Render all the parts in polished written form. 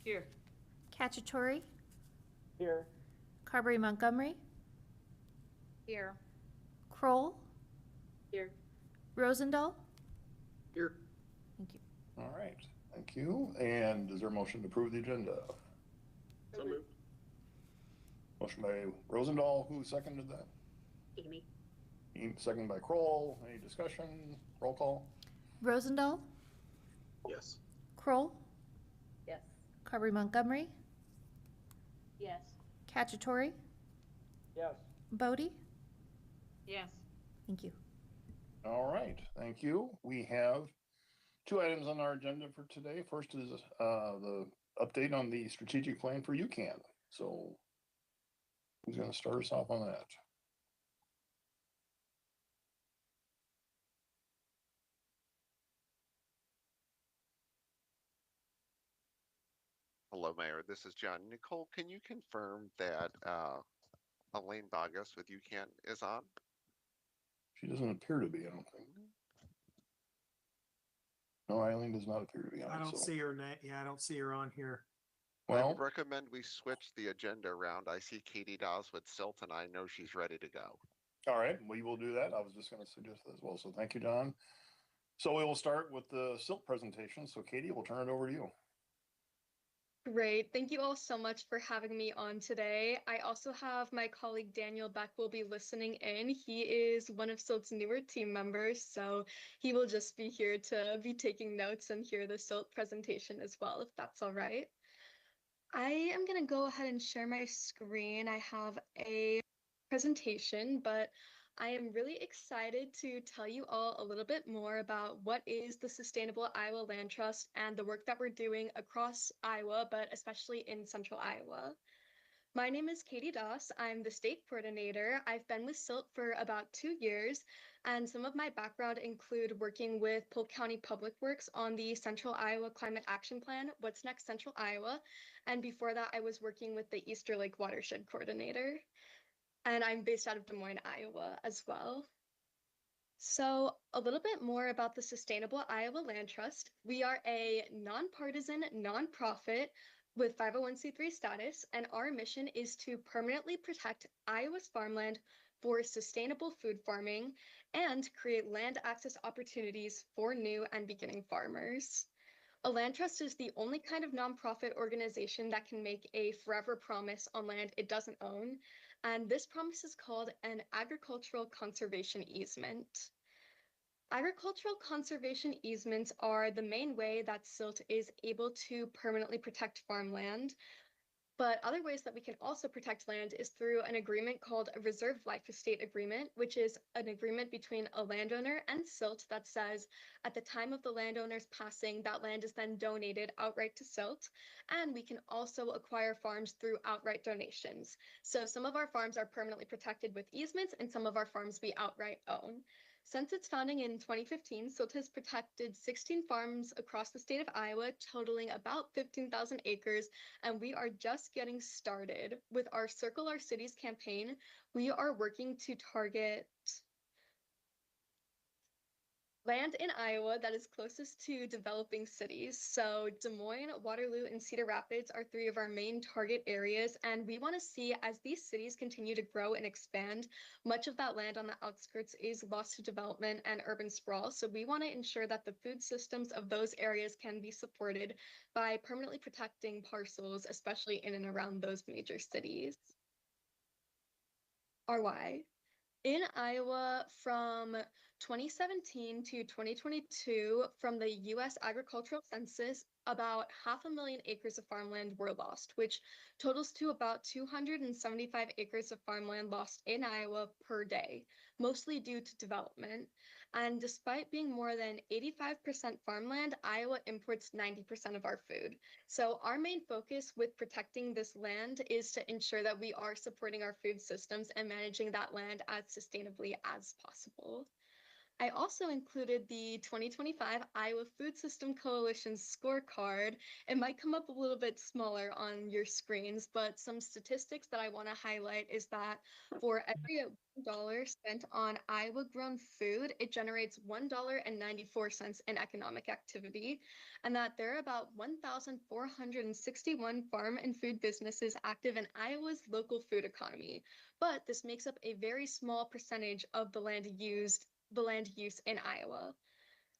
Here. Cacciatore, Here. Carberry Montgomery, Here. Kroll, Here. Rosendahl. Here. Thank you. All right, thank you. And is there a motion to approve the agenda? So moved. Motion by Rosendahl, who seconded that? Amy. Seconded by Kroll. Any discussion? Roll call? Rosendahl, Yes. Kroll, Yes. Carberry Montgomery, Yes. Cacciatore, Yes. Bodie. Yes. Thank you. All right, thank you. We have two items on our agenda for today. First is the update on the strategic plan for UCAN. So who's going to start us off on that? Hello, Mayor. This is John. Nicole, can you confirm that Elaine Vargas with UCAN is on? She doesn't appear to be, I don't think. No, Eileen does not appear to be on. I don't so. see her name. Yeah, I don't see her on here. I Well, would recommend we switch the agenda around. I see Katie Dawes with Silt, and I know she's ready to go. all right, we will do that. I was just going to suggest that as well. So thank you, Don. So we will start with the SILT presentation. So Katie, we'll turn it over to you. Great. Thank you all so much for having me on today. I also have my colleague Daniel Beck will be listening in. He is one of SILT's newer team members, so he will just be here to be taking notes and hear the SILT presentation as well, if that's all right. I am going to go ahead and share my screen. I have a presentation, but I am really excited to tell you all a little bit more about what is the Sustainable Iowa Land Trust and the work that we're doing across Iowa, but especially in central Iowa. My name is Katie Doss. I'm the state coordinator. I've been with SILT for about 2 years, and some of my background include working with Polk County Public Works on the Central Iowa Climate Action Plan, What's Next Central Iowa, and before that I was working with the Easter Lake Watershed Coordinator. And I'm based out of Des Moines, Iowa as well. So a little bit more about the Sustainable Iowa Land Trust. We are a nonpartisan nonprofit with 501c3 status, and our mission is to permanently protect Iowa's farmland for sustainable food farming and create land access opportunities for new and beginning farmers. A land trust is the only kind of nonprofit organization that can make a forever promise on land it doesn't own, and this promise is called an agricultural conservation easement. Agricultural conservation easements are the main way that SILT is able to permanently protect farmland. But other ways that we can also protect land is through an agreement called a reserved life estate agreement, which is an agreement between a landowner and SILT that says at the time of the landowner's passing, that land is then donated outright to SILT. And we can also acquire farms through outright donations. So some of our farms are permanently protected with easements and some of our farms we outright own. Since its founding in 2015, SILT has protected 16 farms across the state of Iowa, totaling about 15,000 acres, and we are just getting started. With our Circle Our Cities campaign, we are working to target land in Iowa that is closest to developing cities. So Des Moines, Waterloo, and Cedar Rapids are 3 of our main target areas. And we want to see as these cities continue to grow and expand, much of that land on the outskirts is lost to development and urban sprawl. So we want to ensure that the food systems of those areas can be supported by permanently protecting parcels, especially in and around those major cities. RY. In Iowa from 2017 to 2022, from the US Agricultural Census, about 500,000 acres of farmland were lost, which totals to about 275 acres of farmland lost in Iowa per day, mostly due to development. And despite being more than 85% farmland, Iowa imports 90% of our food. So our main focus with protecting this land is to ensure that we are supporting our food systems and managing that land as sustainably as possible. I also included the 2025 Iowa Food System Coalition scorecard. It might come up a little bit smaller on your screens, but some statistics that I want to highlight is that for every $1 spent on Iowa grown food, it generates $1.94 in economic activity, and that there are about 1,461 farm and food businesses active in Iowa's local food economy. But this makes up a very small percentage of the land use in Iowa.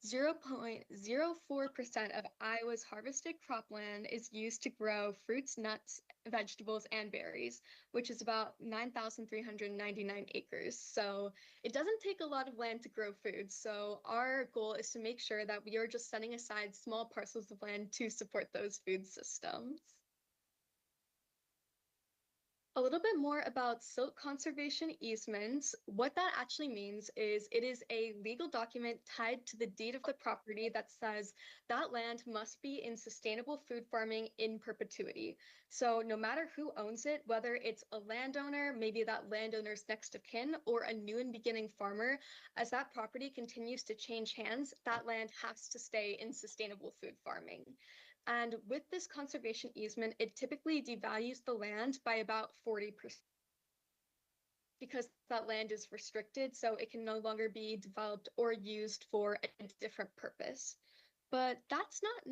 0.04% of Iowa's harvested cropland is used to grow fruits, nuts, vegetables, and berries, which is about 9,399 acres. So it doesn't take a lot of land to grow food. So our goal is to make sure that we are just setting aside small parcels of land to support those food systems. A little bit more about silt conservation easements. What that actually means is it is a legal document tied to the deed of the property that says that land must be in sustainable food farming in perpetuity. So no matter who owns it, whether it's a landowner, maybe that landowner's next of kin, or a new and beginning farmer, as that property continues to change hands, that land has to stay in sustainable food farming. And with this conservation easement, it typically devalues the land by about 40% because that land is restricted, so it can no longer be developed or used for a different purpose. But that's not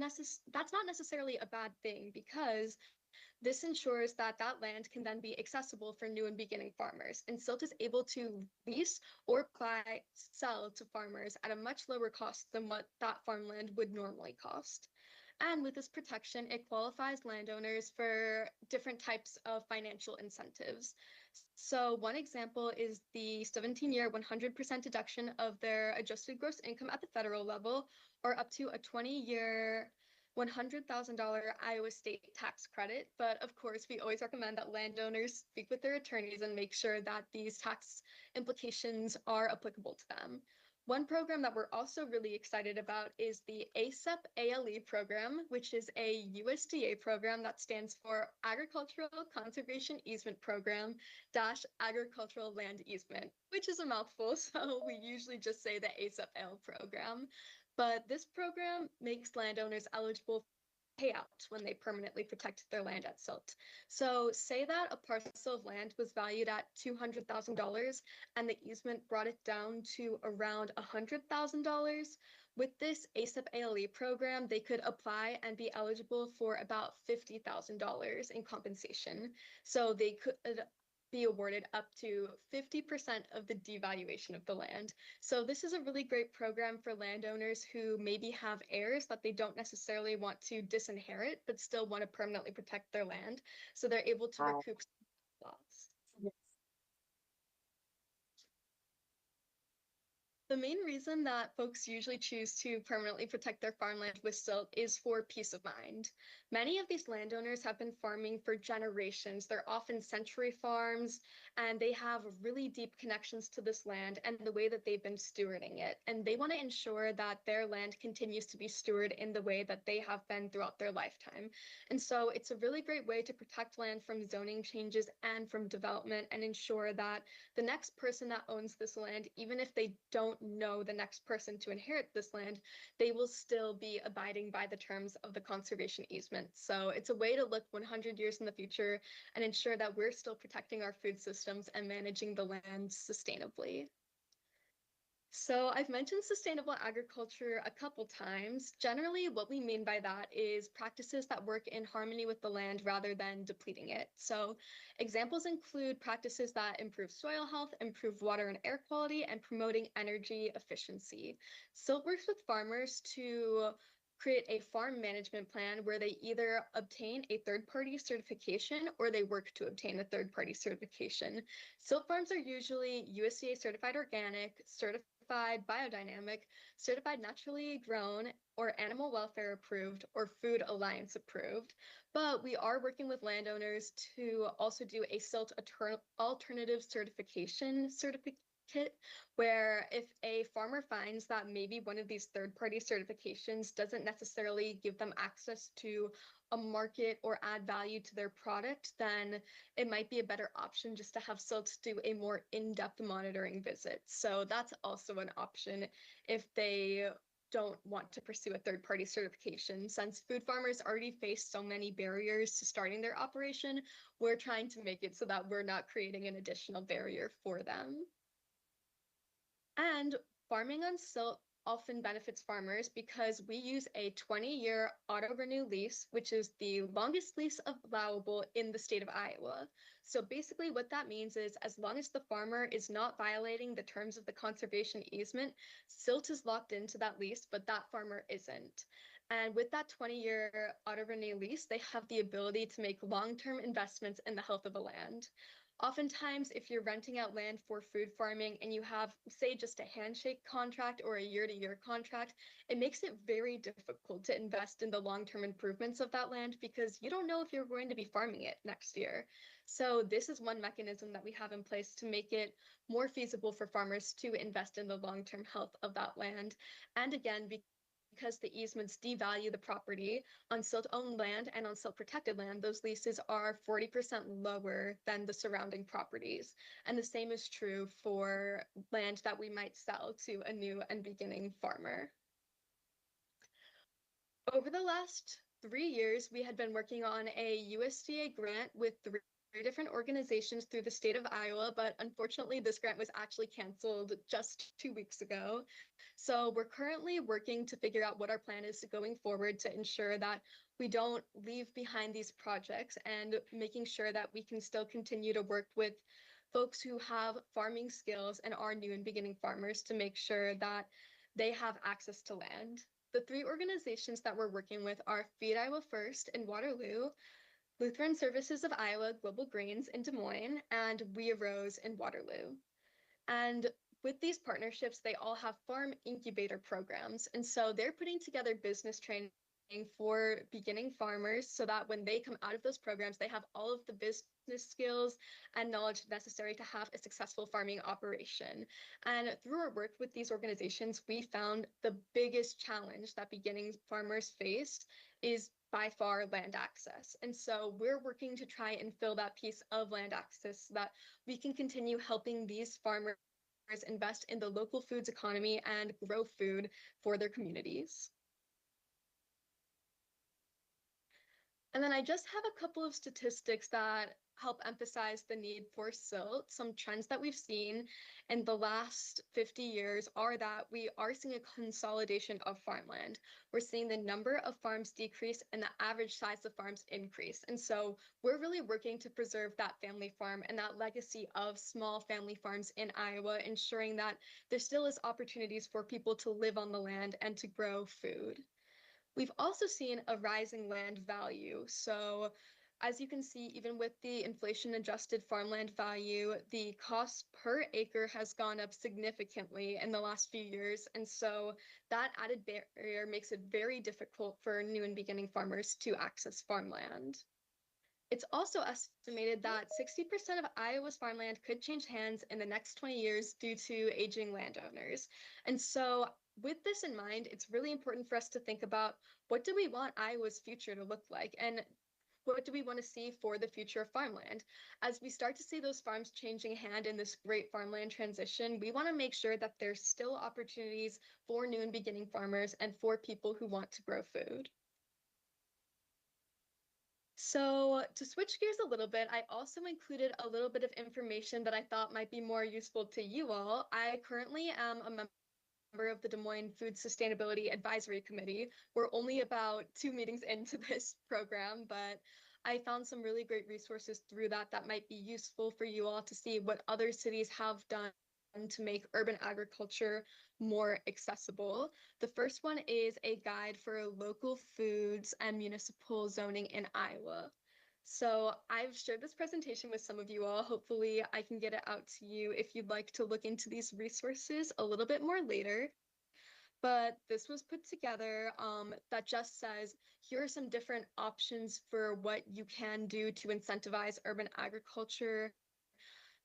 necessarily a bad thing because this ensures that that land can then be accessible for new and beginning farmers. And Silt is able to lease or sell to farmers at a much lower cost than what that farmland would normally cost. And with this protection, it qualifies landowners for different types of financial incentives. So one example is the 17-year 100% deduction of their adjusted gross income at the federal level, or up to a 20-year $100,000 Iowa state tax credit. But of course, we always recommend that landowners speak with their attorneys and make sure that these tax implications are applicable to them. One program that we're also really excited about is the ASEP ALE program, which is a USDA program that stands for Agricultural Conservation Easement Program - Agricultural Land Easement, which is a mouthful, so we usually just say the ASEP ALE program. But this program makes landowners eligible payout when they permanently protect their land at silt. So say that a parcel of land was valued at $200,000 and the easement brought it down to around $100,000. With this ASEP ALE program, they could apply and be eligible for about $50,000 in compensation. So they could be awarded up to 50% of the devaluation of the land. So this is a really great program for landowners who maybe have heirs that they don't necessarily want to disinherit, but still want to permanently protect their land. So they're able to recoup loss. The main reason that folks usually choose to permanently protect their farmland with silt is for peace of mind. Many of these landowners have been farming for generations. They're often century farms, and they have really deep connections to this land and the way that they've been stewarding it. And they want to ensure that their land continues to be stewarded in the way that they have been throughout their lifetime. And so it's a really great way to protect land from zoning changes and from development and ensure that the next person that owns this land, even if they don't know the next person to inherit this land, they will still be abiding by the terms of the conservation easement. So it's a way to look 100 years in the future and ensure that we're still protecting our food systems and managing the land sustainably. So I've mentioned sustainable agriculture a couple times. Generally, what we mean by that is practices that work in harmony with the land rather than depleting it. So examples include practices that improve soil health, improve water and air quality, and promoting energy efficiency. Silt works with farmers to create a farm management plan where they either obtain a third-party certification or they work to obtain a third-party certification. Silt farms are usually USDA certified organic, certified biodynamic, certified naturally grown, or animal welfare approved, or Food Alliance approved. But we are working with landowners to also do a silt alternative certification where if a farmer finds that maybe one of these third-party certifications doesn't necessarily give them access to a market or add value to their product, then it might be a better option just to have Silt do a more in-depth monitoring visit. So that's also an option if they don't want to pursue a third-party certification. Since food farmers already face so many barriers to starting their operation, we're trying to make it so that we're not creating an additional barrier for them. And farming on silt often benefits farmers because we use a 20-year auto-renew lease, which is the longest lease allowable in the state of Iowa. So basically what that means is as long as the farmer is not violating the terms of the conservation easement, silt is locked into that lease, but that farmer isn't. And with that 20-year auto-renew lease, they have the ability to make long-term investments in the health of the land. Oftentimes, if you're renting out land for food farming and you have, say, just a handshake contract or a year-to-year contract, it makes it very difficult to invest in the long-term improvements of that land because you don't know if you're going to be farming it next year. So this is one mechanism that we have in place to make it more feasible for farmers to invest in the long-term health of that land. And again, because the easements devalue the property on silt-owned land and on silt-protected land, those leases are 40% lower than the surrounding properties. And the same is true for land that we might sell to a new and beginning farmer. Over the last 3 years, we had been working on a USDA grant with three different organizations through the state of Iowa, but unfortunately this grant was actually canceled just 2 weeks ago. So we're currently working to figure out what our plan is going forward to ensure that we don't leave behind these projects and making sure that we can still continue to work with folks who have farming skills and are new and beginning farmers to make sure that they have access to land. The three organizations that we're working with are Feed Iowa First in Waterloo, Lutheran Services of Iowa Global Grains in Des Moines, and We Arose in Waterloo. And with these partnerships, they all have farm incubator programs. And so they're putting together business training for beginning farmers so that when they come out of those programs, they have all of the business skills and knowledge necessary to have a successful farming operation. And through our work with these organizations, we found the biggest challenge that beginning farmers face is by far land access. And so we're working to try and fill that piece of land access so that we can continue helping these farmers invest in the local foods economy and grow food for their communities. And then I just have a couple of statistics that help emphasize the need for silt. Some trends that we've seen in the last 50 years are that we are seeing a consolidation of farmland. We're seeing the number of farms decrease and the average size of farms increase. And so we're really working to preserve that family farm and that legacy of small family farms in Iowa, ensuring that there still is opportunities for people to live on the land and to grow food. We've also seen a rising land value. So as you can see, even with the inflation adjusted farmland value, the cost per acre has gone up significantly in the last few years. And so that added barrier makes it very difficult for new and beginning farmers to access farmland. It's also estimated that 60% of Iowa's farmland could change hands in the next 20 years due to aging landowners. And so with this in mind, it's really important for us to think about what do we want Iowa's future to look like and what do we want to see for the future of farmland? As we start to see those farms changing hand in this great farmland transition, we want to make sure that there's still opportunities for new and beginning farmers and for people who want to grow food. So to switch gears a little bit, I also included a little bit of information that I thought might be more useful to you all. I currently am a member of the Des Moines Food Sustainability Advisory Committee. We're only about 2 meetings into this program, but I found some really great resources through that that might be useful for you all to see what other cities have done to make urban agriculture more accessible. The first one is a guide for local foods and municipal zoning in Iowa. So I've shared this presentation with some of you all. Hopefully I can get it out to you if you'd like to look into these resources a little bit more later. But this was put together that just says, here are some different options for what you can do to incentivize urban agriculture.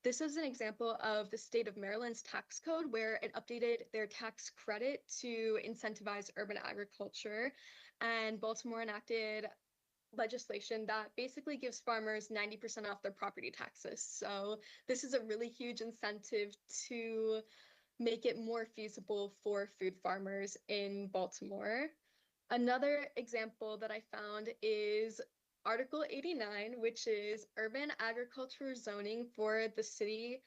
This is an example of the state of Maryland's tax code where it updated their tax credit to incentivize urban agriculture. And Baltimore enacted legislation that basically gives farmers 90% off their property taxes. So this is a really huge incentive to make it more feasible for food farmers in Baltimore. Another example that I found is Article 89, which is urban agriculture zoning for the city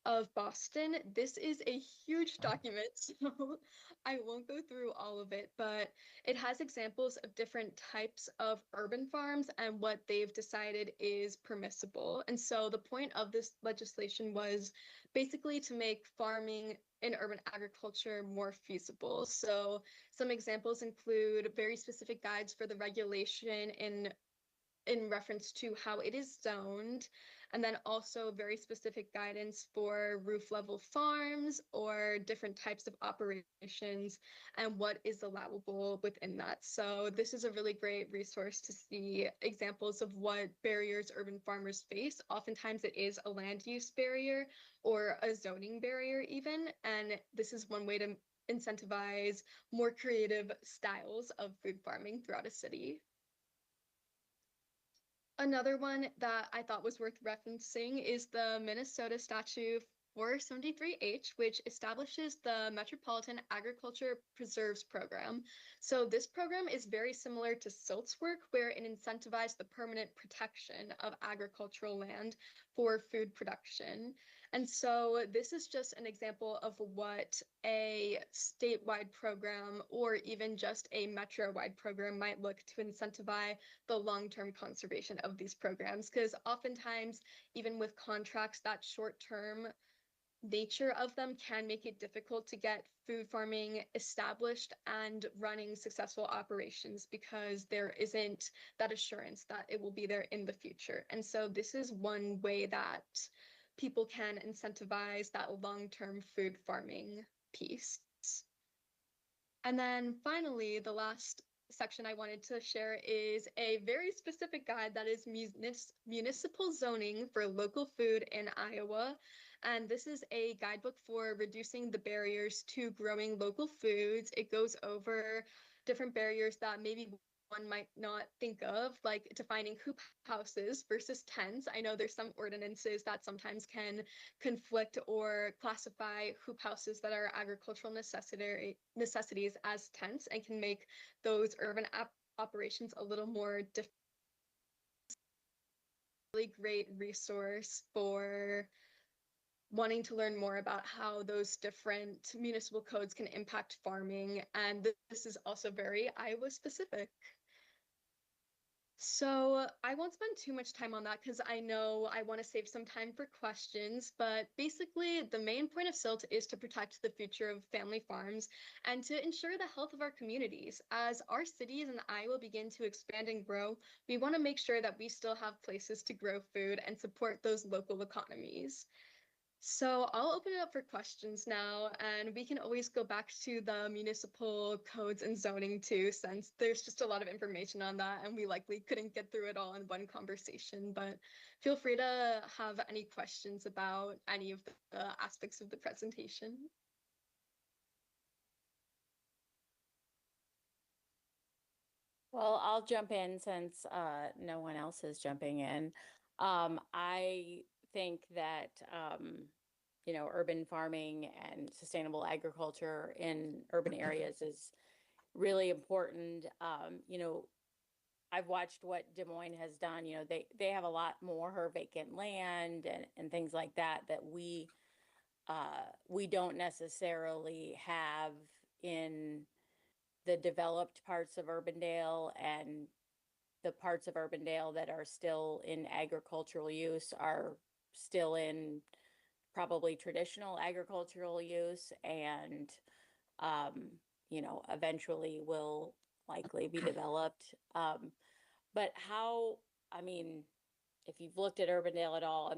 of Boston. This is a huge document, so I won't go through all of it, but it has examples of different types of urban farms and what they've decided is permissible. And so the point of this legislation was basically to make farming in urban agriculture more feasible. So some examples include very specific guides for the regulation in reference to how it is zoned, and then also very specific guidance for roof level farms or different types of operations and what is allowable within that. So this is a really great resource to see examples of what barriers urban farmers face. Oftentimes it is a land use barrier or a zoning barrier even, and this is one way to incentivize more creative styles of food farming throughout a city. Another one that I thought was worth referencing is the Minnesota Statute 473H, which establishes the Metropolitan Agriculture Preserves Program. So this program is very similar to SILT's work, where it incentivized the permanent protection of agricultural land for food production. And so this is just an example of what a statewide program or even just a metro-wide program might look to incentivize the long-term conservation of these programs, because oftentimes, even with contracts, that short-term nature of them can make it difficult to get food farming established and running successful operations because there isn't that assurance that it will be there in the future. And so this is one way that people can incentivize that long-term food farming piece. And then finally, the last section I wanted to share is a very specific guide that is municipal zoning for local food in Iowa. And this is a guidebook for reducing the barriers to growing local foods. It goes over different barriers that maybe one might not think of, like defining hoop houses versus tents. I know there's some ordinances that sometimes can conflict or classify hoop houses that are agricultural necessities as tents and can make those urban operations a little more difficult. Really great resource for wanting to learn more about how those different municipal codes can impact farming. And this is also very Iowa specific. So I won't spend too much time on that because I know I want to save some time for questions, but basically the main point of SILT is to protect the future of family farms and to ensure the health of our communities. As our cities in Iowa begin to expand and grow, we want to make sure that we still have places to grow food and support those local economies. So I'll open it up for questions now, and we can always go back to the municipal codes and zoning too, since there's just a lot of information on that, and we likely couldn't get through it all in one conversation. But feel free to have any questions about any of the aspects of the presentation. Well, I'll jump in since no one else is jumping in. I think that, urban farming and sustainable agriculture in urban areas is really important. I've watched what Des Moines has done. They have a lot more vacant land and things like that we don't necessarily have in the developed parts of Urbandale, and the parts of Urbandale that are still in agricultural use are still in probably traditional agricultural use, and eventually will likely be developed. But if you've looked at Urbandale at all,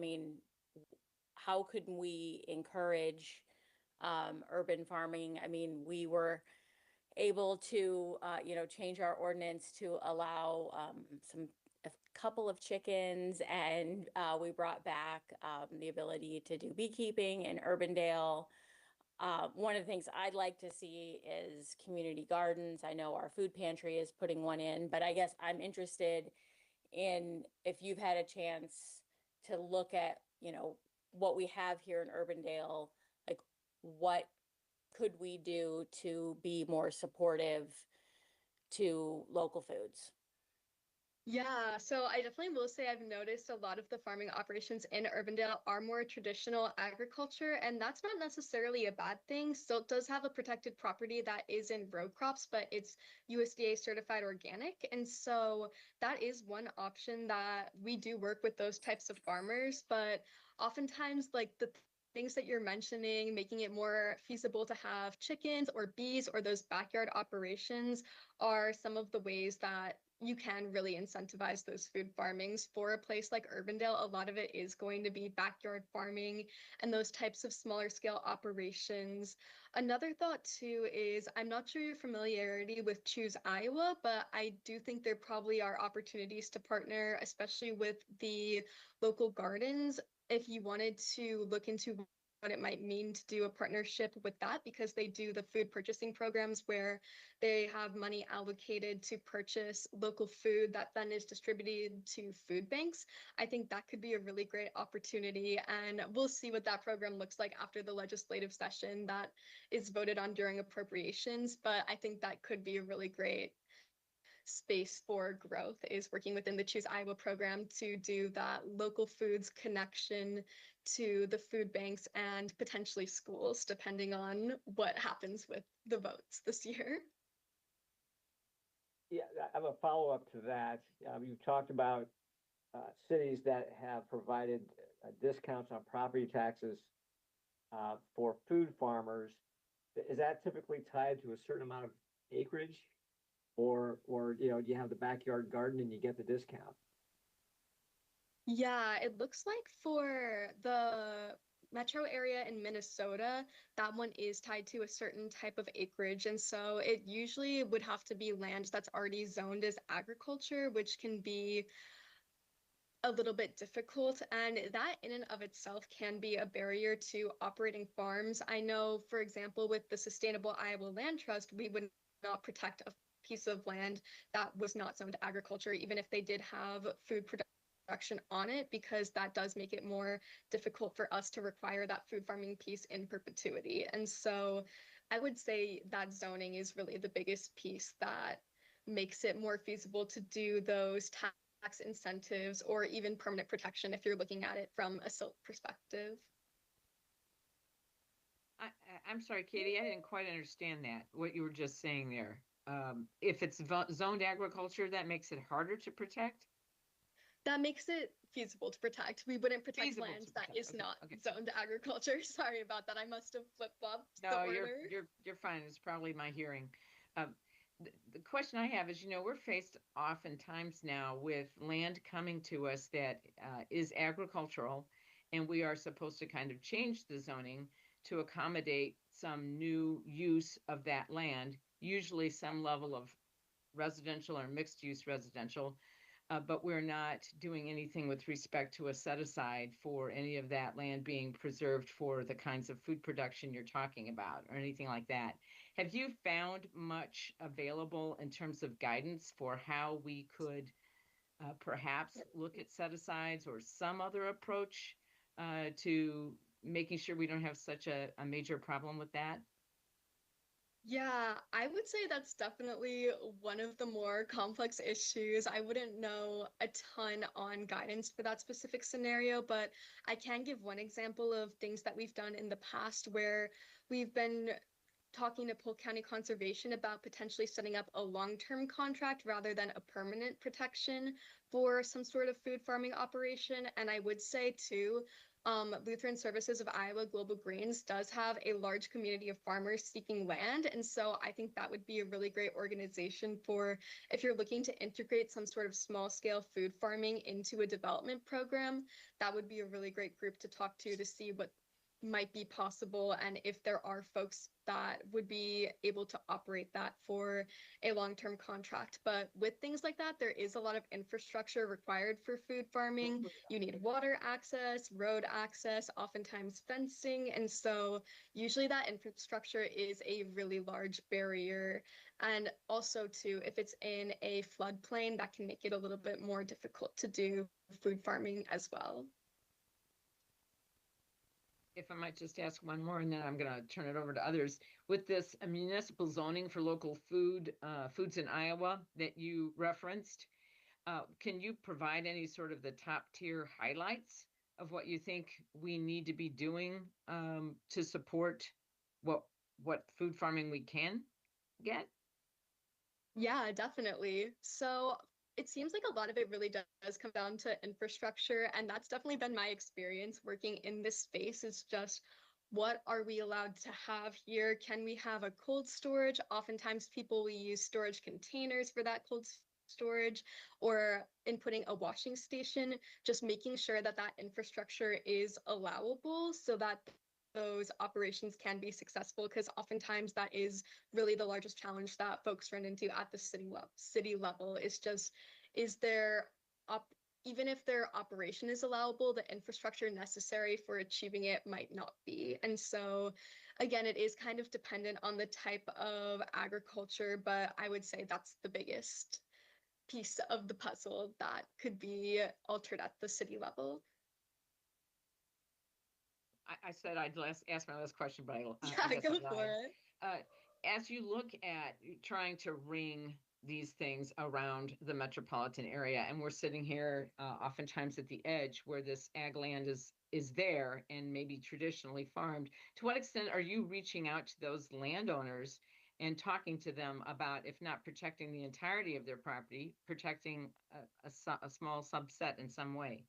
how could we encourage urban farming? We were able to, change our ordinance to allow a couple of chickens, and we brought back the ability to do beekeeping in Urbandale. One of the things I'd like to see is community gardens. I know our food pantry is putting one in, but I guess I'm interested if you've had a chance to look at, what we have here in Urbandale, like what could we do to be more supportive to local foods? Yeah, so I definitely will say I've noticed a lot of the farming operations in Urbandale are more traditional agriculture, and that's not necessarily a bad thing. Still does have a protected property that is in row crops, but it's USDA certified organic. And so that is one option that we do work with those types of farmers, but oftentimes like the things that you're mentioning, making it more feasible to have chickens or bees or those backyard operations are some of the ways that you can really incentivize those food farmings. For a place like Urbandale, a lot of it is going to be backyard farming and those types of smaller scale operations. Another thought too is I'm not sure your familiarity with Choose Iowa, but I do think there probably are opportunities to partner, especially with the local gardens. If you wanted to look into what it might mean to do a partnership with that, because they do the food purchasing programs where they have money allocated to purchase local food that then is distributed to food banks. I think that could be a really great opportunity, and we'll see what that program looks like after the legislative session that is voted on during appropriations. But I think that could be a really great space for growth, is working within the Choose Iowa program to do that local foods connection to the food banks and potentially schools, depending on what happens with the votes this year. Yeah, I have a follow-up to that. You talked about cities that have provided discounts on property taxes for food farmers. Is that typically tied to a certain amount of acreage? Or do you have the backyard garden and you get the discount? Yeah, it looks like for the metro area in Minnesota, that one is tied to a certain type of acreage. And so it usually would have to be land that's already zoned as agriculture, which can be a little bit difficult. And that in and of itself can be a barrier to operating farms. I know, for example, with the Sustainable Iowa Land Trust, we would not protect a piece of land that was not zoned agriculture, even if they did have food production on it, because that does make it more difficult for us to require that food farming piece in perpetuity. And so I would say that zoning is really the biggest piece that makes it more feasible to do those tax incentives or even permanent protection if you're looking at it from a SILT perspective. I'm sorry, Katie, I didn't quite understand that, what you were just saying there. If it's zoned agriculture, that makes it harder to protect? That makes it feasible to protect. We wouldn't protect Feasible land to that protect, is okay, not okay. zoned agriculture. Sorry about that. I must have flip-flopped the No, order. you're fine. It's probably my hearing. The question I have is, we're faced oftentimes now with land coming to us that is agricultural, and we are supposed to kind of change the zoning to accommodate some new use of that land, usually some level of residential or mixed use residential, but we're not doing anything with respect to a set aside for any of that land being preserved for the kinds of food production you're talking about or anything like that. Have you found much available in terms of guidance for how we could perhaps look at set asides or some other approach to making sure we don't have such a major problem with that? Yeah, I would say that's definitely one of the more complex issues. I wouldn't know a ton on guidance for that specific scenario, but I can give one example of things that we've done in the past where we've been talking to Polk County Conservation about potentially setting up a long-term contract rather than a permanent protection for some sort of food farming operation. And I would say too, Lutheran Services of Iowa Global Greens does have a large community of farmers seeking land. And so I think that would be a really great organization for if you're looking to integrate some sort of small scale food farming into a development program. That would be a really great group to talk to see what might be possible and if there are folks that would be able to operate that for a long-term contract. But with things like that, there is a lot of infrastructure required for food farming. You need water access, road access, oftentimes fencing. And so usually that infrastructure is a really large barrier. And also too, if it's in a floodplain, that can make it a little bit more difficult to do food farming as well. If I might just ask one more, and then I'm gonna turn it over to others. With this municipal zoning for local foods in Iowa that you referenced, can you provide any sort of the top tier highlights of what you think we need to be doing to support what food farming we can get? Yeah, definitely. So it seems like a lot of it really does come down to infrastructure. And that's definitely been my experience working in this space. Is just what are we allowed to have here? Can we have a cold storage? Oftentimes people will use storage containers for that storage or inputting a washing station, just making sure that that infrastructure is allowable so that those operations can be successful, because oftentimes that is really the largest challenge that folks run into at the city level is just, is there even if their operation is allowable, the infrastructure necessary for achieving it might not be. And so again, it is kind of dependent on the type of agriculture, but I would say that's the biggest piece of the puzzle that could be altered at the city level. I said I'd ask my last question, but Yeah, go for it. As you look at trying to ring these things around the metropolitan area, and we're sitting here oftentimes at the edge where this ag land is there and maybe traditionally farmed, to what extent are you reaching out to those landowners and talking to them about, if not protecting the entirety of their property, protecting a small subset in some way?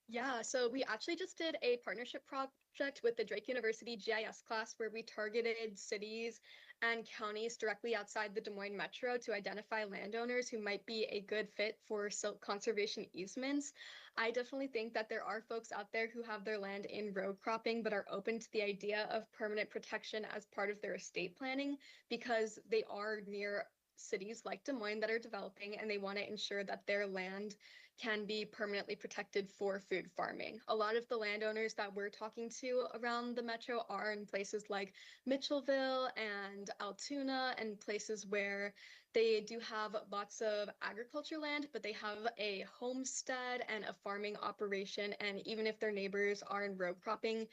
Yeah, so we actually just did a partnership project with the Drake University GIS class where we targeted cities and counties directly outside the Des Moines metro to identify landowners who might be a good fit for silt conservation easements. I definitely think that there are folks out there who have their land in row cropping but are open to the idea of permanent protection as part of their estate planning, because they are near cities like Des Moines that are developing and they want to ensure that their land can be permanently protected for food farming. A lot of the landowners that we're talking to around the metro are in places like Mitchellville and Altoona, and places where they do have lots of agriculture land, but they have a homestead and a farming operation. And even if their neighbors are in row cropping,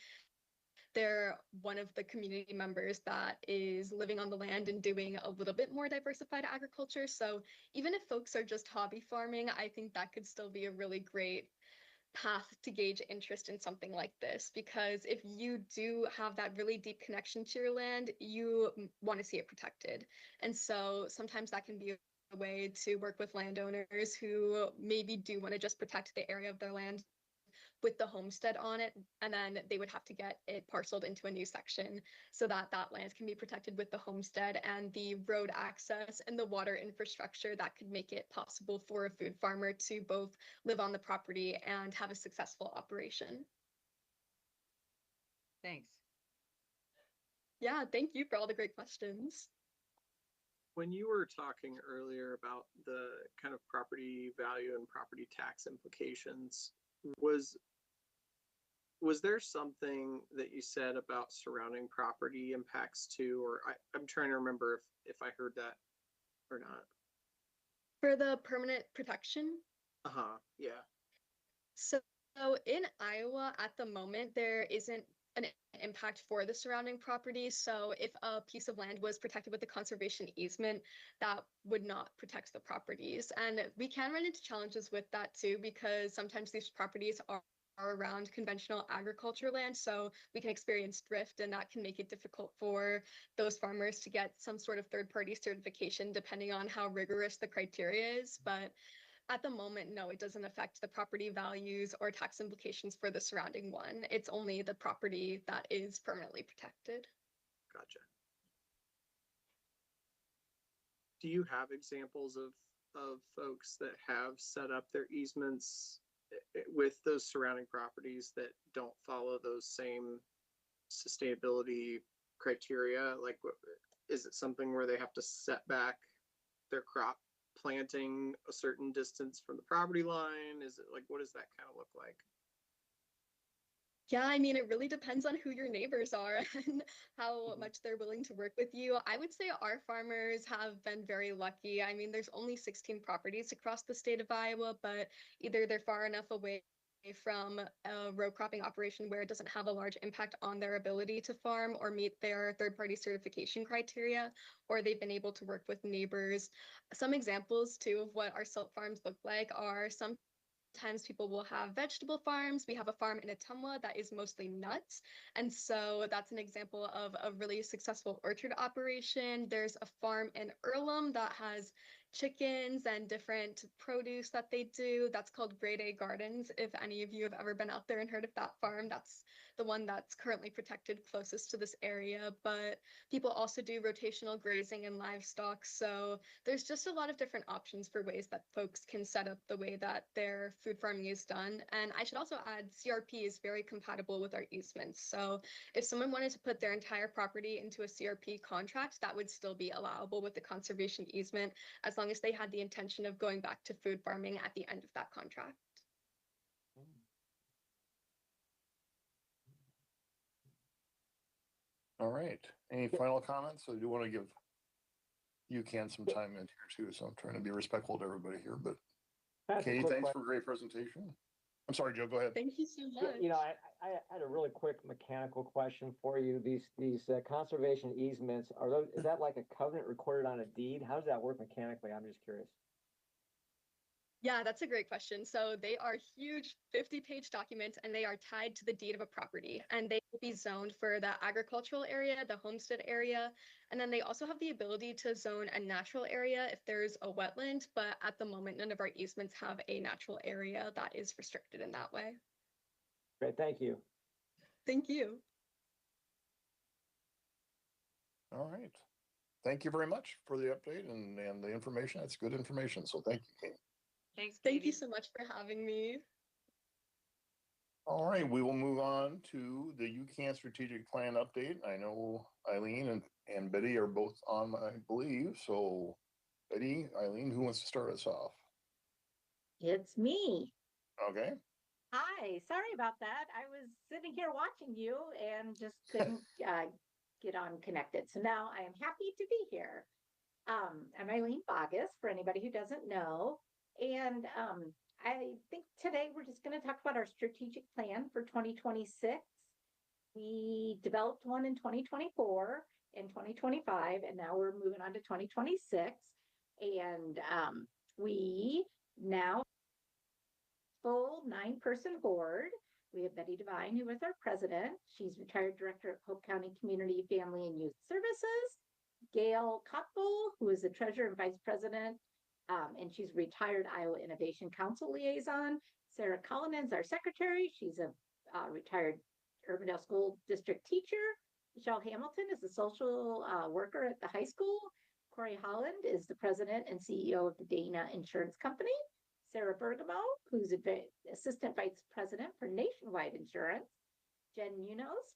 they're one of the community members that is living on the land and doing a little bit more diversified agriculture. So even if folks are just hobby farming, I think that could still be a really great path to gauge interest in something like this, because if you do have that really deep connection to your land, you want to see it protected. And so sometimes that can be a way to work with landowners who maybe do want to just protect the area of their land with the homestead on it, and then they would have to get it parceled into a new section so that that land can be protected with the homestead and the road access and the water infrastructure that could make it possible for a food farmer to both live on the property and have a successful operation. Thanks. Yeah, thank you for all the great questions. When you were talking earlier about the kind of property value and property tax implications, was there something that you said about surrounding property impacts too? Or I'm trying to remember if I heard that or not. For the permanent protection? Yeah. So in Iowa at the moment, there isn't an impact for the surrounding property. So if a piece of land was protected with a conservation easement, that would not protect the properties. And we can run into challenges with that too, because sometimes these properties are around conventional agriculture land. So we can experience drift, and that can make it difficult for those farmers to get some sort of third-party certification, depending on how rigorous the criteria is. But at the moment, no, it doesn't affect the property values or tax implications for the surrounding one. It's only the property that is permanently protected. Gotcha. Do you have examples of folks that have set up their easements with those surrounding properties that don't follow those same sustainability criteria, like is it something where they have to set back their crop planting a certain distance from the property line? Is it like, what does that kind of look like? Yeah, I mean, it really depends on who your neighbors are and how much they're willing to work with you. I would say our farmers have been very lucky. I mean, there's only 16 properties across the state of Iowa, but either they're far enough away from a row cropping operation where it doesn't have a large impact on their ability to farm or meet their third-party certification criteria, or they've been able to work with neighbors. Some examples too of what our silt farms look like are sometimes people will have vegetable farms. We have a farm in Atumwa that is mostly nuts. And so that's an example of a really successful orchard operation. There's a farm in Earlham that has chickens and different produce that they do. That's called Grade A Gardens. If any of you have ever been out there and heard of that farm, that's the one that's currently protected closest to this area. But people also do rotational grazing and livestock. So there's just a lot of different options for ways that folks can set up the way that their food farming is done. And I should also add, CRP is very compatible with our easements. So if someone wanted to put their entire property into a CRP contract, that would still be allowable with the conservation easement, as long as they had the intention of going back to food farming at the end of that contract. All right. Any final comments? I do want to give UCAN some time in here too, so I'm trying to be respectful to everybody here, but That's a Katie, quick thanks question. for a great presentation. I'm sorry, Joe, go ahead. Thank you so Yeah, much. you know, I had a really quick mechanical question for you. These conservation easements, is that like a covenant recorded on a deed? How does that work mechanically? I'm just curious. Yeah, that's a great question. So they are huge 50-page documents and they are tied to the deed of a property, and they will be zoned for the agricultural area, the homestead area, and then they also have the ability to zone a natural area if there's a wetland, but at the moment, none of our easements have a natural area that is restricted in that way. Great, thank you. Thank you. All right. Thank you very much for the update and the information. That's good information. So thank you, Katie. Thanks, Thank you Katie. so much for having me. All right, we will move on to the UCAN strategic plan update. I know Eileen and Betty are both on, I believe. So Betty, Eileen, who wants to start us off? It's me. Okay. Hi, sorry about that. I was sitting here watching you and just couldn't get on connected. So now I am happy to be here. I'm Eileen Bogus, for anybody who doesn't know. And I think today we're just going to talk about our strategic plan for 2026. We developed one in 2024 and 2025, and now we're moving on to 2026. And we now full 9-person board. We have Betty Devine, who is our president. She's retired director of Polk County Community, Family, and Youth Services. Gail Koppel, who is the treasurer and vice president, and she's retired Iowa Innovation Council liaison. Sarah Cullinan's our secretary. She's a retired Urbandale School District teacher. Michelle Hamilton is a social worker at the high school. Corey Holland is the president and CEO of the Dana Insurance Company. Sarah Bergamo, who's assistant vice president for Nationwide Insurance. Jen Munoz,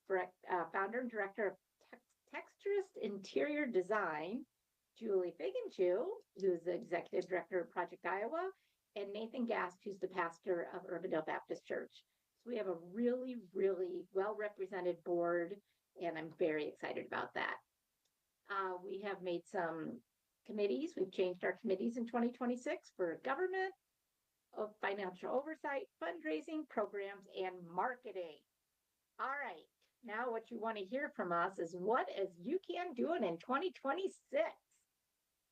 founder and director of Texturist Interior Design. Julie Fagenchew, who's the executive director of Project Iowa, and Nathan Gast, who's the pastor of Urbandale Baptist Church. So we have a really, really well-represented board, and I'm very excited about that. We have made some committees. We've changed our committees in 2026 for government, of financial oversight, fundraising, programs, and marketing. All right, now what you want to hear from us is what is UCAN doing in 2026?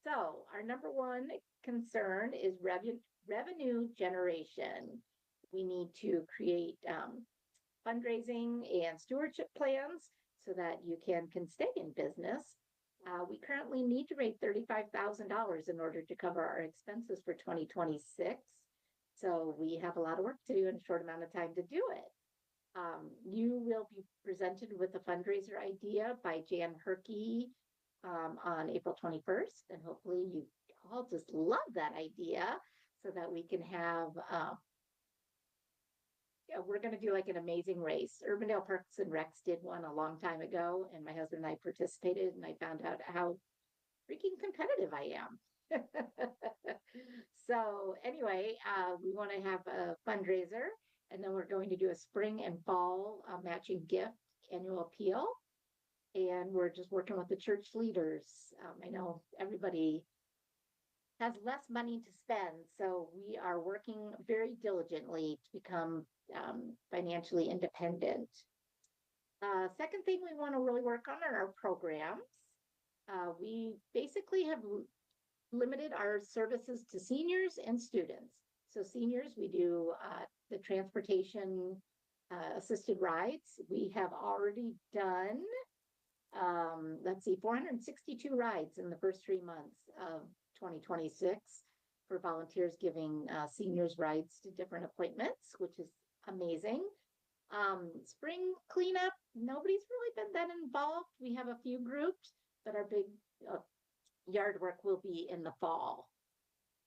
So our number one concern is revenue generation. We need to create fundraising and stewardship plans so that UCAN can stay in business. We currently need to raise $35,000 in order to cover our expenses for 2026. So we have a lot of work to do in a short amount of time to do it. You will be presented with a fundraiser idea by Jan Herkey on April 21st. And hopefully you all just love that idea so that we can have we're going to do like an amazing race. Urbandale Parks and Recs did one a long time ago, and my husband and I participated, and I found out how freaking competitive I am. So anyway, we want to have a fundraiser, and then we're going to do a spring and fall matching gift annual appeal. And we're just working with the church leaders. I know everybody has less money to spend, so we are working very diligently to become financially independent. Second thing we want to really work on are our programs. We basically have limited our services to seniors and students. So seniors, we do the transportation assisted rides. We have already done, let's see, 462 rides in the first 3 months of 2026 for volunteers giving seniors rides to different appointments, which is amazing. Spring cleanup, nobody's really been that involved. We have a few groups, but our big yard work will be in the fall.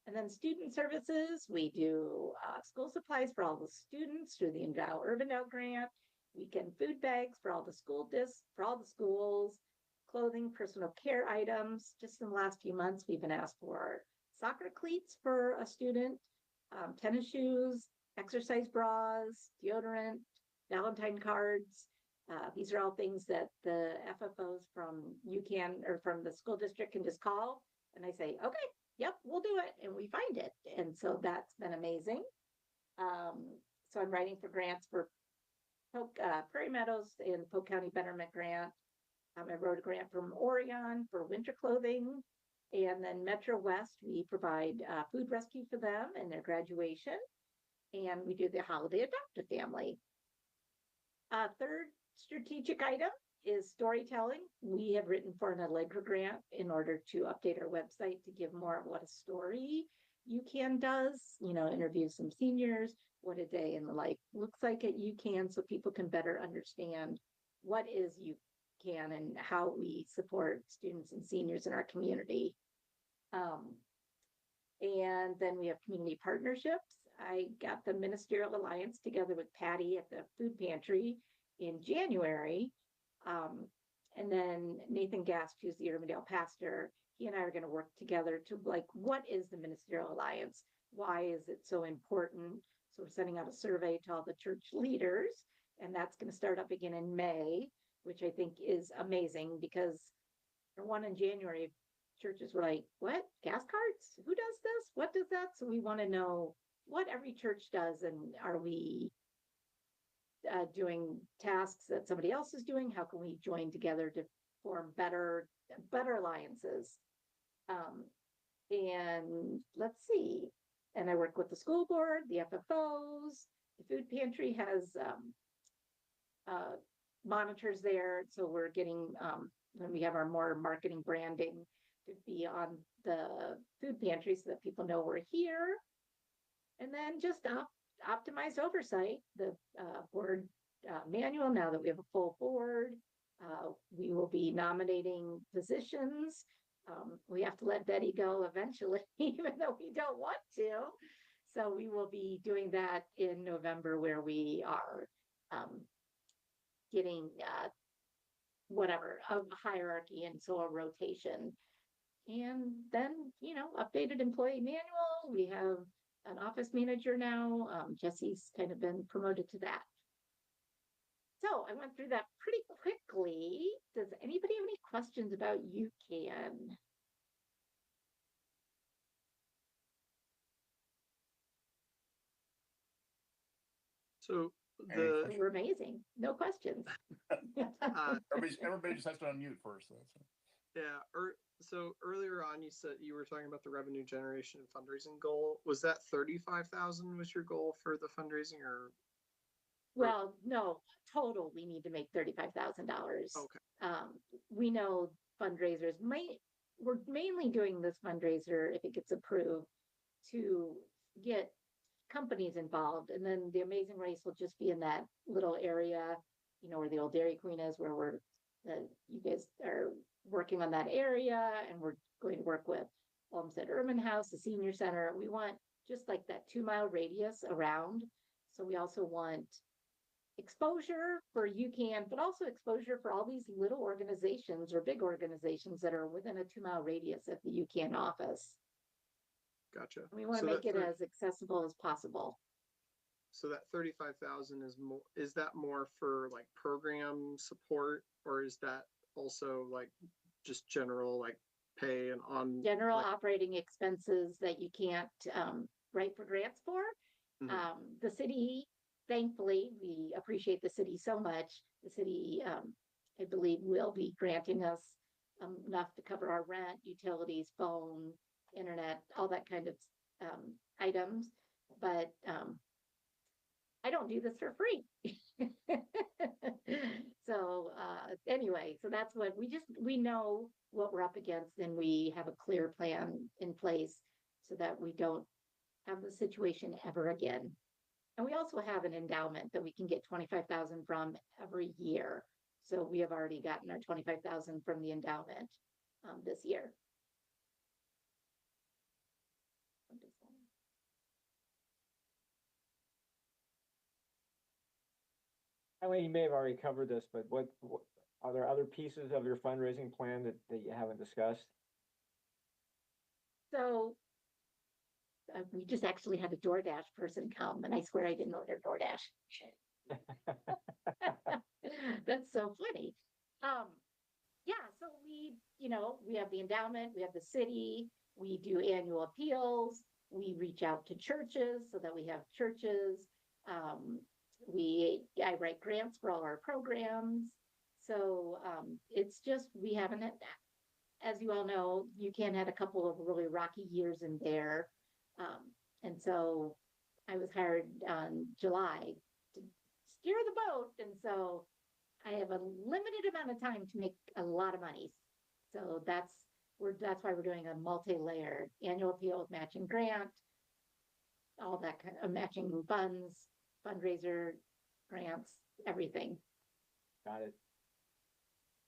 And then student services, we do school supplies for all the students through the Endow Urbandale grant, weekend food bags for all the for all the schools, clothing, personal care items. Just in the last few months, we've been asked for soccer cleats for a student, tennis shoes, exercise bras, deodorant, Valentine cards. These are all things that the FFOs from UCAN or from the school district can just call, and I say, okay, yep, we'll do it, and we find it. And so that's been amazing. So I'm writing for grants for Prairie Meadows and Polk County Betterment Grant. I wrote a grant from Oregon for winter clothing. And then Metro West, we provide food rescue for them and their graduation. And we do the Holiday Adopt a Family. Third strategic item is storytelling. We have written for an Allegra grant in order to update our website to give more of what a story UCAN does, interview some seniors, what a day in the life looks like at UCAN, so people can better understand what is UCAN and how we support students and seniors in our community. And then we have community partnerships. I got the Ministerial Alliance together with Patty at the food pantry in January. And then Nathan Gast, who's the Urbandale pastor, he and I are going to work together to what is the Ministerial Alliance? Why is it so important? So we're sending out a survey to all the church leaders, and that's going to start up again in May, which I think is amazing because for one in January, churches were like, what? Gas cards? Who does this? What does that? So we want to know what every church does, and are we doing tasks that somebody else is doing? How can we join together to form better alliances? And let's see. And I work with the school board, the FFOs, the food pantry has monitors there. So we're getting, when we have our more marketing branding to be on the food pantry so that people know we're here. And then just optimized oversight, the board manual, now that we have a full board, we will be nominating positions. We have to let Betty go eventually, even though we don't want to. So we will be doing that in November, where we are getting a hierarchy and so a rotation. And then, updated employee manual. We have an office manager now. Jesse's kind of been promoted to that. So I went through that pretty quickly. Does anybody have any questions about UCAN? So We're amazing. No questions. Everybody just has to unmute first. So earlier on, you said you were talking about the revenue generation and fundraising goal. Was that 35,000 was your goal for the fundraising, or? Well, no, total, we need to make $35,000. Okay. We know fundraisers we're mainly doing this fundraiser, if it gets approved, to get companies involved. And then the Amazing Race will just be in that little area, where the old Dairy Queen is, where you guys are working on that area, and we're going to work with Olmsted Urban House, the senior center. We want just like that 2-mile radius around, So we also want exposure for UCAN, but also exposure for all these little organizations or big organizations that are within a 2-mile radius of the UCAN office. Gotcha. We want So to make that it thir- as accessible as possible. So that 35,000 is more, is that more for like program support, or is that also like just general like pay and on? General like- operating expenses that you can't write for grants for. Mhm. The city, thankfully, we appreciate the city so much. The city, I believe, will be granting us enough to cover our rent, utilities, phone, internet, all that kind of items. But I don't do this for free. So anyway, so that's what we know what we're up against, and we have a clear plan in place so that we don't have the situation ever again. And we also have an endowment that we can get 25,000 from every year. So we have already gotten our 25,000 from the endowment this year. Eileen, you may have already covered this, but what are there other pieces of your fundraising plan that you haven't discussed? So we just actually had a DoorDash person come, and I swear I didn't know their DoorDash. That's so funny. Yeah, so we have the endowment, we have the city, we do annual appeals, we reach out to churches so that we have churches. I write grants for all our programs. So it's just, we haven't, as you all know, UCAN had a couple of really rocky years in there. And so I was hired on July to steer the boat. And so I have a limited amount of time to make a lot of money. So that's why we're doing a multi-layer annual appeal with matching grant, all that kind of matching funds, fundraiser, grants, everything. Got it.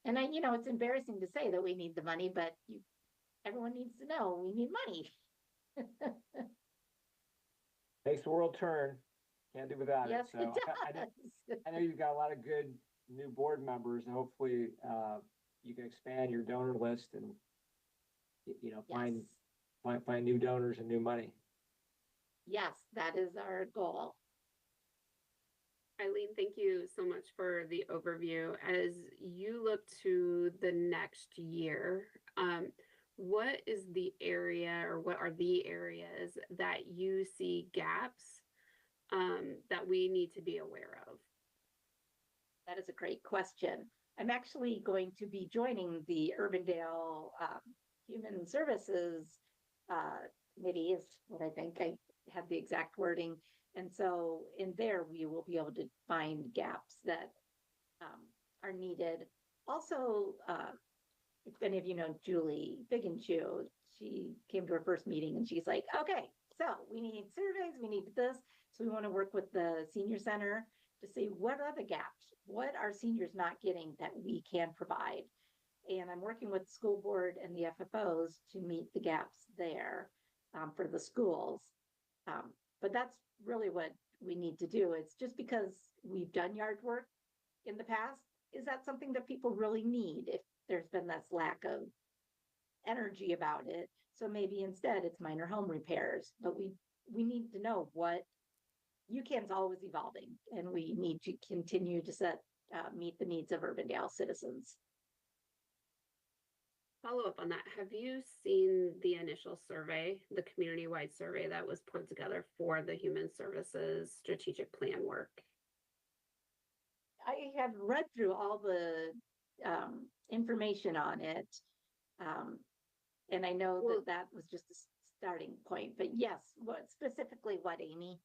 And it's embarrassing to say that we need the money, but everyone needs to know we need money. Makes the world turn. Can't do without Yes, it. it does. I know you've got a lot of good new board members, and hopefully you can expand your donor list and find new donors and new money. Yes, that is our goal. Eileen, thank you so much for the overview. As you look to the next year, what is the area, or what are the areas that you see gaps that we need to be aware of? That is a great question. I'm actually going to be joining the Urbandale Human Services Committee, is what I think. I have the exact wording. And so in there, we will be able to find gaps that are needed. Also, if any of you know Julie Bigginchew, she came to her first meeting and she's like, okay, so we need surveys, we need this. So we want to work with the senior center to see what are the gaps, what are seniors not getting that we can provide. And I'm working with the school board and the FFOs to meet the gaps there for the schools. But that's really what we need to do. It's just because we've done yard work in the past, is that something that people really need if there's been this lack of energy about it? So maybe instead it's minor home repairs, but we need to know what UCAN's always evolving, and we need to continue to meet the needs of Urbandale citizens. Follow up on that. Have you seen the initial survey, the community-wide survey that was put together for the Human Services strategic plan work? I have read through all the information on it. And I know that was just a starting point, but yes, specifically what, Amy?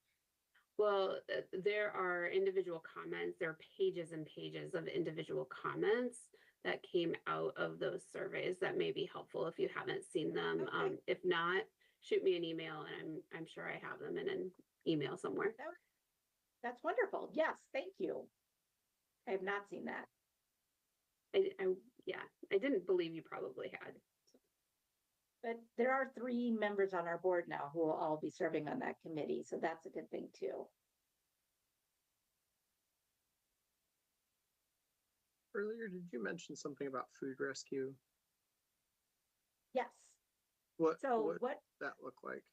Well, there are individual comments, there are pages and pages of individual comments that came out of those surveys that may be helpful if you haven't seen them. Okay. If not, shoot me an email and I'm sure I have them in an email somewhere. That's wonderful. Yes, thank you. I have not seen that. I didn't believe you probably had. But there are 3 members on our board now who will all be serving on that committee, so that's a good thing too. Earlier, did you mention something about food rescue? Yes. What So what what that look like?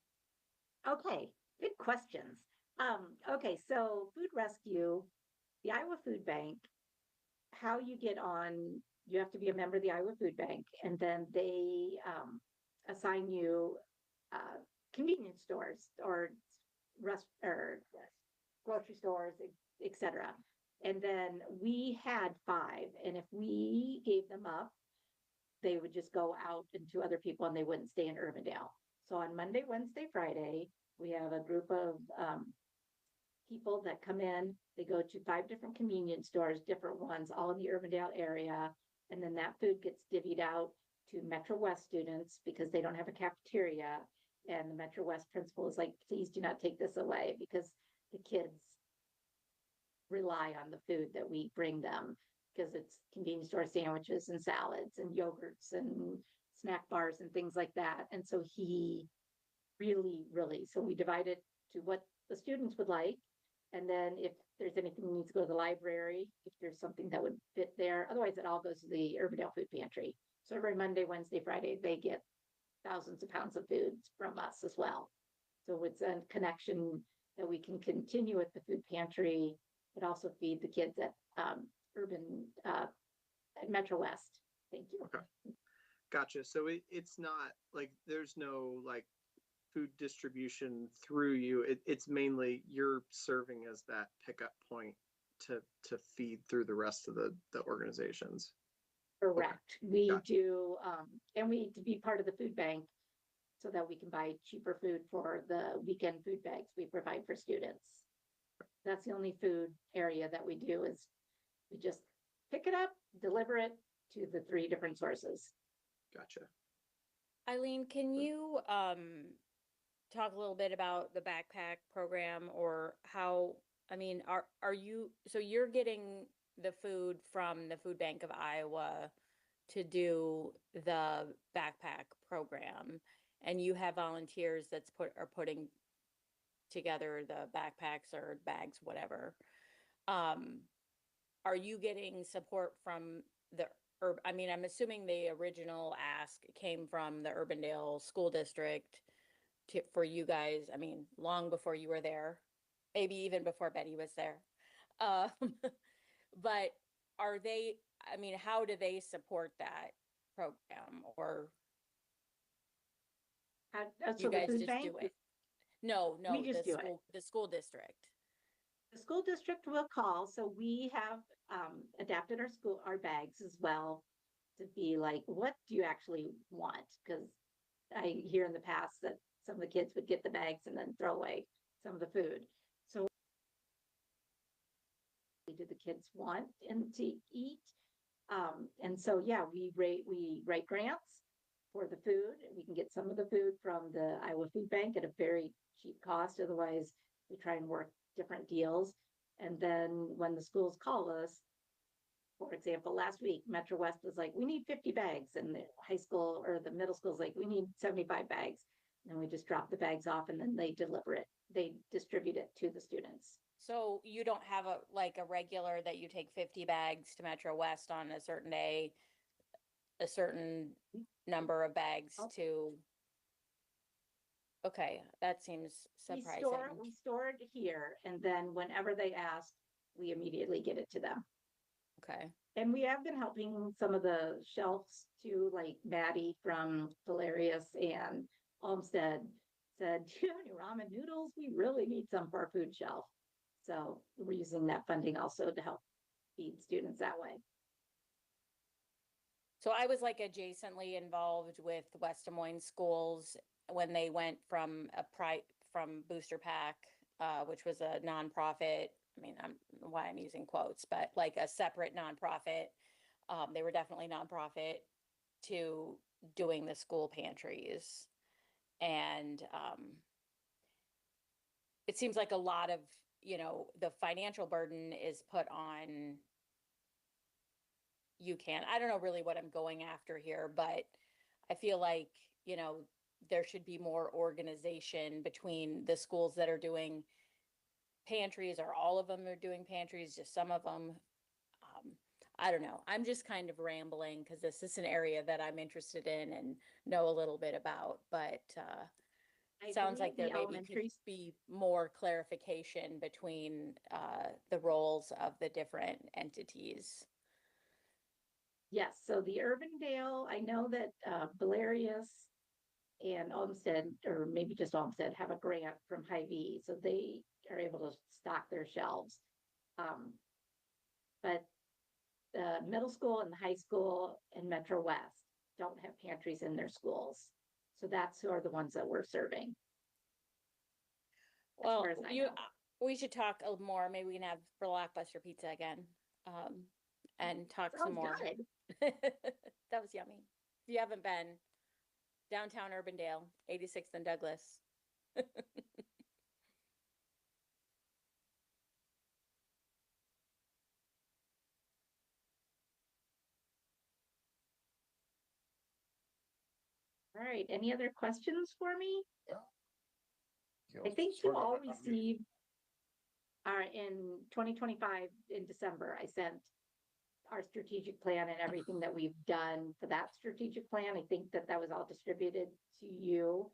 Okay, good questions. Okay, so food rescue, the Iowa Food Bank, how you get on, you have to be a member of the Iowa Food Bank, and then they assign you uh, convenience stores or grocery stores, etc. And then we had five, and if we gave them up, they would just go out into other people and they wouldn't stay in Urbandale. So on Monday, Wednesday, Friday, we have a group of people that come in. They go to five different convenience stores, different ones, all in the Urbandale area. And then that food gets divvied out to Metro West students because they don't have a cafeteria. And the Metro West principal is like, please do not take this away because the kids rely on the food that we bring them because it's convenience store sandwiches and salads and yogurts and snack bars and things like that. And so he really, so we divide it to what the students would like. And then if there's anything that needs to go to the library, if there's something that would fit there, otherwise it all goes to the Urbandale Food Pantry. So every Monday, Wednesday, Friday, they get thousands of pounds of foods from us as well. So it's a connection that we can continue with the food pantry, but also feed the kids at at Metro West. Thank you. Okay. Gotcha. So it's not like there's no like food distribution through you. It's mainly you're serving as that pickup point to feed through the rest of the organizations. Correct. We Gotcha. do, and we need to be part of the food bank so that we can buy cheaper food for the weekend food bags we provide for students. That's the only food area that we do is we just pick it up, deliver it to the three different sources. Gotcha. Eileen, can you talk a little bit about the backpack program or how, I mean, are you, so you're getting the food from the Food Bank of Iowa to do the backpack program, and you have volunteers are putting together the backpacks or bags, whatever. Are you getting support from I mean, I'm assuming the original ask came from the Urbandale School District for you guys, I mean, long before you were there, maybe even before Betty was there. Um, but are they, I mean, how do they support that program, or So you the guys food just bank, do it? No, we just do it. the school district. The school district will call, so we have adapted our bags as well to be like, what do you actually want? Because I hear in the past that some of the kids would get the bags and then throw away some of the food. So do the kids want and to eat? And so yeah, we write grants for the food. We can get some of the food from the Iowa Food Bank at a very cheap cost. Otherwise, we try and work different deals. And then when the schools call us, for example, last week, Metro West was like, we need 50 bags. And the high school or the middle school is like, we need 75 bags. And we just drop the bags off and then they deliver it. They distribute it to the students. So you don't have a regular that you take 50 bags to Metro West on a certain day, a certain number of bags to. Okay, that seems surprising. We store it here, and then whenever they ask, we immediately get it to them. Okay. And we have been helping some of the shelves too, like Maddie from Hilarious and Olmsted said, do you have any ramen noodles? We really need some for our food shelf. So we're using that funding also to help feed students that way. So I was like adjacently involved with West Des Moines schools when they went from from Booster Pack, which was a nonprofit. I mean, why I'm using quotes, but like a separate nonprofit. They were definitely nonprofit to doing the school pantries. And it seems like a lot of, the financial burden is put on UCAN. I don't know really what I'm going after here, but I feel like, there should be more organization between the schools that are doing pantries, or all of them are doing pantries, just some of them. I don't know. I'm just kind of rambling because this is an area that I'm interested in and know a little bit about, but I sounds like there believe the maybe could elementary be more clarification between the roles of the different entities. Yes, so the Urbandale, I know that Valerius and Olmsted, or maybe just Olmsted, have a grant from Hy-Vee, so they are able to stock their shelves. But the middle school and the high school and Metro West don't have pantries in their schools. So that's who are the ones that we're serving. As Well, far as I you, know. we should talk a little more. Maybe we can have Blockbuster Pizza again, and talk some Sounds more. good. That was yummy. If you haven't been, downtown Urbandale, 86th and Douglas. All right, any other questions for me? Yeah. I think you Sort of all on mute. received, in 2025, in December, I sent our strategic plan and everything that we've done for that strategic plan. I think that that was all distributed to you.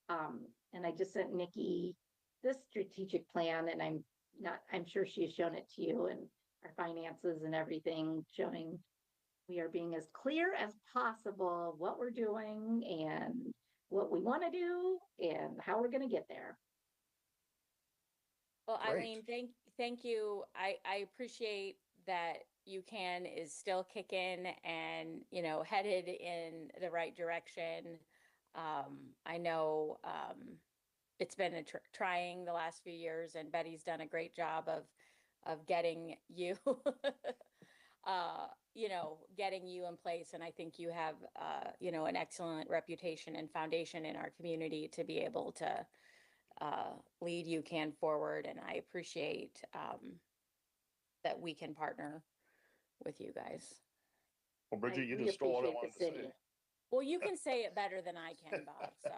And I just sent Nikki this strategic plan, and I'm sure she has shown it to you, and our finances and everything, showing we are being as clear as possible what we're doing and what we want to do and how we're going to get there. Well, Great. Eileen, thank you. I appreciate that UCAN is still kicking and, headed in the right direction. I know it's been trying the last few years, and Betty's done a great job of getting you, getting you in place. And I think you have, an excellent reputation and foundation in our community to be able to lead UCAN forward. And I appreciate that we can partner with you guys. Well, Bridget, you We just stole what I appreciate wanted the to say. city. Well, you can say it better than I can, Bob. So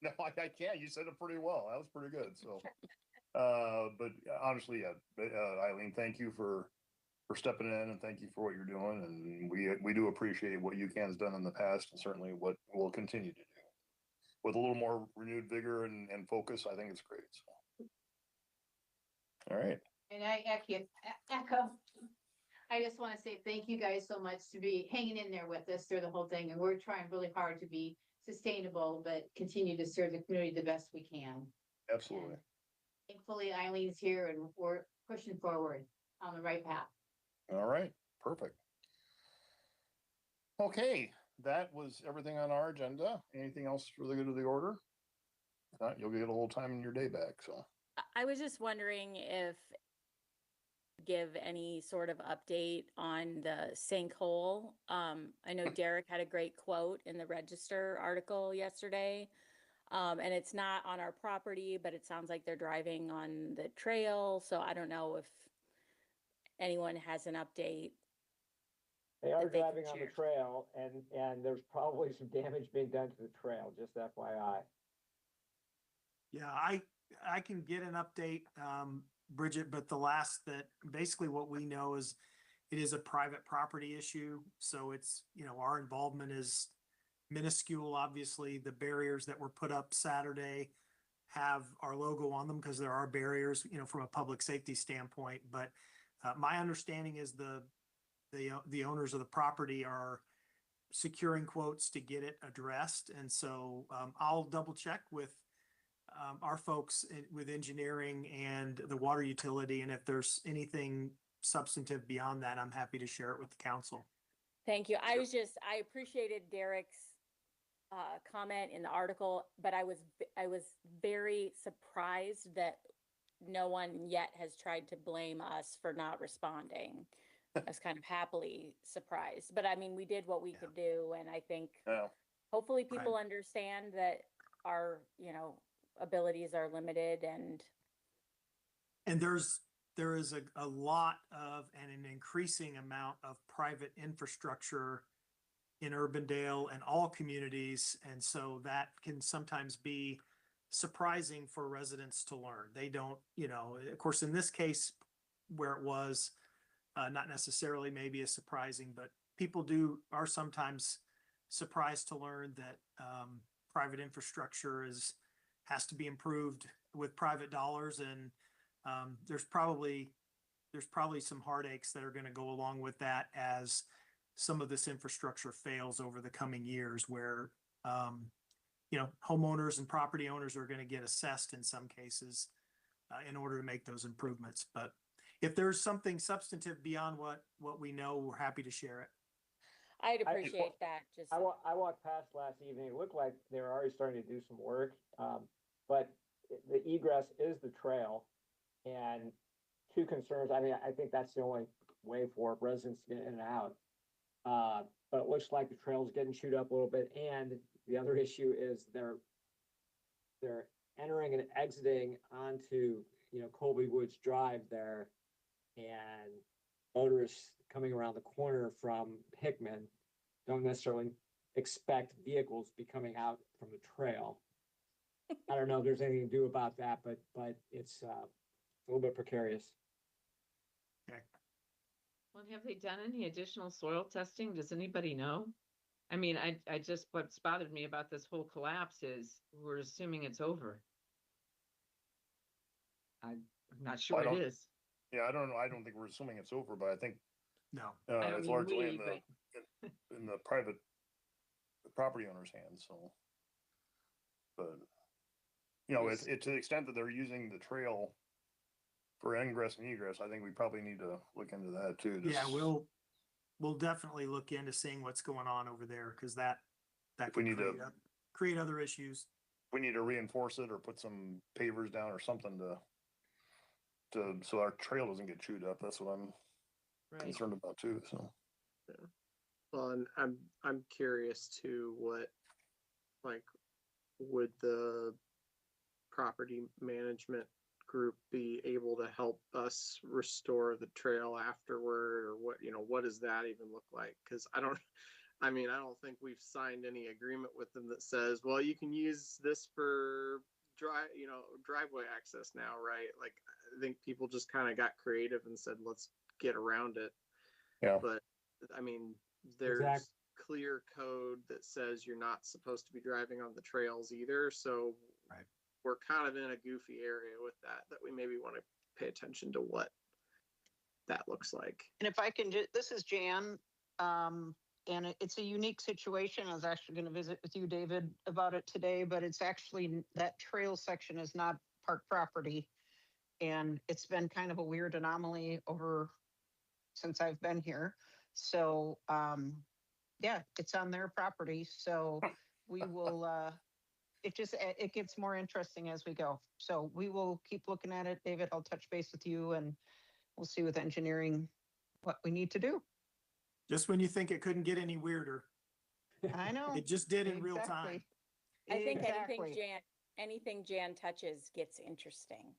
No, I can't. You said it pretty well. That was pretty good. So, but honestly, Eileen, thank you for stepping in, and thank you for what you're doing. And we do appreciate what UCAN's done in the past, and certainly what we'll continue to do with a little more renewed vigor and focus. I think it's great. So, all right. And I echo. I just want to say thank you guys so much to be hanging in there with us through the whole thing. And we're trying really hard to be sustainable, but continue to serve the community the best we can. Absolutely. And thankfully, Eileen's here and we're pushing forward on the right path. All right. Perfect. Okay. That was everything on our agenda. Anything else for the good of the order? If not, you'll get a little time in your day back. So I was just wondering if give any sort of update on the sinkhole. I know Derek had a great quote in the Register article yesterday. And it's not on our property, but it sounds like they're driving on the trail. So I don't know if anyone has an update. They are that they can driving on the share. trail, and there's probably some damage being done to the trail, just FYI. Yeah, I can get an update, Bridget, but basically what we know is it is a private property issue. So it's, our involvement is minuscule. Obviously, the barriers that were put up Saturday have our logo on them because there are barriers, from a public safety standpoint. But my understanding is the owners of the property are securing quotes to get it addressed. And so I'll double check with our folks with engineering and the water utility. And if there's anything substantive beyond that, I'm happy to share it with the council. Thank you. I appreciated Derek's comment in the article, but I was very surprised that no one yet has tried to blame us for not responding. I was kind of happily surprised, but I mean, we did what we could do. And I think hopefully people understand that our, abilities are limited and there is a lot of and an increasing amount of private infrastructure in Urbandale and all communities. And so that can sometimes be surprising for residents to learn. They don't, of course, in this case where it was not necessarily maybe as surprising, but people are sometimes surprised to learn that private infrastructure has to be improved with private dollars, and there's probably some heartaches that are going to go along with that as some of this infrastructure fails over the coming years, where homeowners and property owners are going to get assessed in some cases in order to make those improvements. But if there's something substantive beyond what we know, we're happy to share it. I'd appreciate that. Just I walked past last evening. It looked like they were already starting to do some work. But the egress is the trail, and two concerns. I mean, I think that's the only way for residents to get in and out. But it looks like the trail's getting chewed up a little bit. And the other issue is they're entering and exiting onto, Colby Woods Drive there, and motorists coming around the corner from Hickman don't necessarily expect vehicles to be coming out from the trail. I don't know if there's anything to do about that, but it's a little bit precarious. Okay. Well, have they done any additional soil testing? Does anybody know? I mean, I just, what's bothered me about this whole collapse is we're assuming it's over. I'm not sure it is. Yeah, I don't know. I don't think we're assuming it's over, but I think No. I don't it's mean largely we, in the private property owner's hands. So, but Yes. it's to the extent that they're using the trail for ingress and egress, I think we probably need to look into that too. Yeah, we'll definitely look into seeing what's going on over there, because that we could need to- create other issues. we need to reinforce it or put some pavers down or something to so our trail doesn't get chewed up. That's what I'm Right. concerned about too. So Well, and I'm curious too, would the property management group be able to help us restore the trail afterward, or what does that even look like? Because I don't think we've signed any agreement with them that says, well, you can use this for driveway access now, right? Like, I think people just kind of got creative and said, let's get around it. Yeah. But I mean, there's Exactly. clear code that says you're not supposed to be driving on the trails either. So Right. we're kind of in a goofy area with that we maybe want to pay attention to what that looks like. And if I can this is Jan, and it's a unique situation. I was actually going to visit with you, David, about it today, but it's actually, that trail section is not park property. And it's been kind of a weird anomaly since I've been here. So, yeah, it's on their property. So we will, it gets more interesting as we go. So we will keep looking at it. David, I'll touch base with you and we'll see with engineering what we need to do. Just when you think it couldn't get any weirder, I know. it just did in real time. I think Exactly. anything Jan touches gets interesting.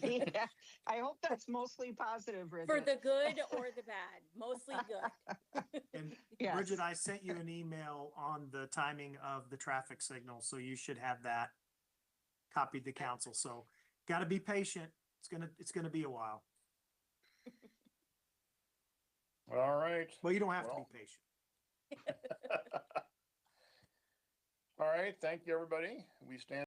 Yeah, I hope that's mostly positive, Bridget. For the good or the bad, mostly good. And Yes. Bridget, I sent you an email on the timing of the traffic signal, so you should have that copied to council. So got to be patient. It's gonna be a while. all right. Well, you don't have to Well. be patient. All right. Thank you, everybody. We stand